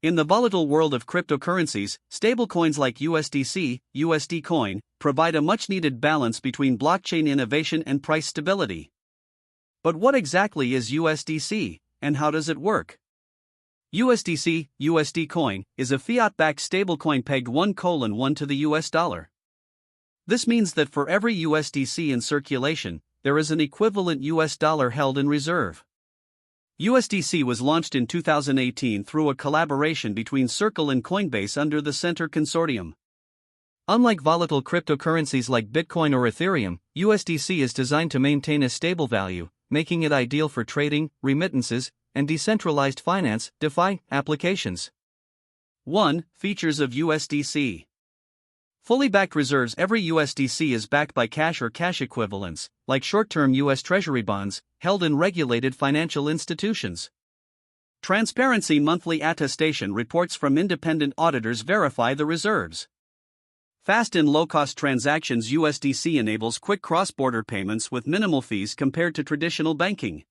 In the volatile world of cryptocurrencies, stablecoins like USDC, USD Coin, provide a much-needed balance between blockchain innovation and price stability. But what exactly is USDC, and how does it work? USDC, USD Coin, is a fiat-backed stablecoin pegged 1:1 to the US dollar. This means that for every USDC in circulation, there is an equivalent US dollar held in reserve. USDC was launched in 2018 through a collaboration between Circle and Coinbase under the Center Consortium. Unlike volatile cryptocurrencies like Bitcoin or Ethereum, USDC is designed to maintain a stable value, making it ideal for trading, remittances, and decentralized finance (DeFi) applications. 1. Features of USDC. Fully backed reserves. Every USDC is backed by cash or cash equivalents, like short-term US Treasury bonds, held in regulated financial institutions. Transparency. Monthly attestation reports from independent auditors verify the reserves. Fast and low-cost transactions. USDC enables quick cross-border payments with minimal fees compared to traditional banking.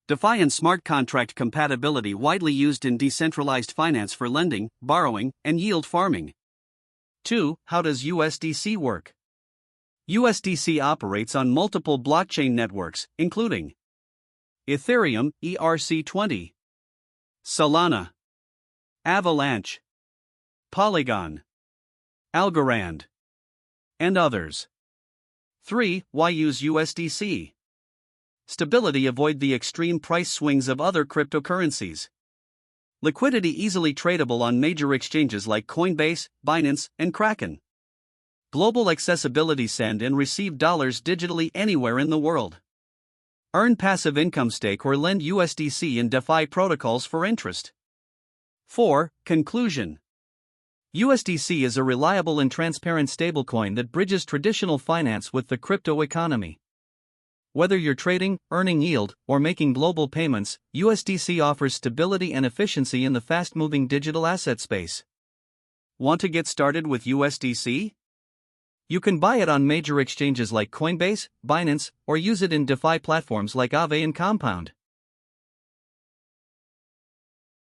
DeFi and smart contract compatibility. Widely used in decentralized finance for lending, borrowing, and yield farming. 2. How does USDC work? USDC operates on multiple blockchain networks, including Ethereum, ERC20, Solana, Avalanche, Polygon, Algorand, and others. 3. Why use USDC? Stability. Avoid the extreme price swings of other cryptocurrencies. Liquidity. Easily tradable on major exchanges like Coinbase, Binance, and Kraken. Global accessibility. Send and receive dollars digitally anywhere in the world. Earn passive income. Stake or lend USDC in DeFi protocols for interest. 4. Conclusion. USDC is a reliable and transparent stablecoin that bridges traditional finance with the crypto economy. Whether you're trading, earning yield, or making global payments, USDC offers stability and efficiency in the fast-moving digital asset space. Want to get started with USDC? You can buy it on major exchanges like Coinbase, Binance, or use it in DeFi platforms like Aave and Compound.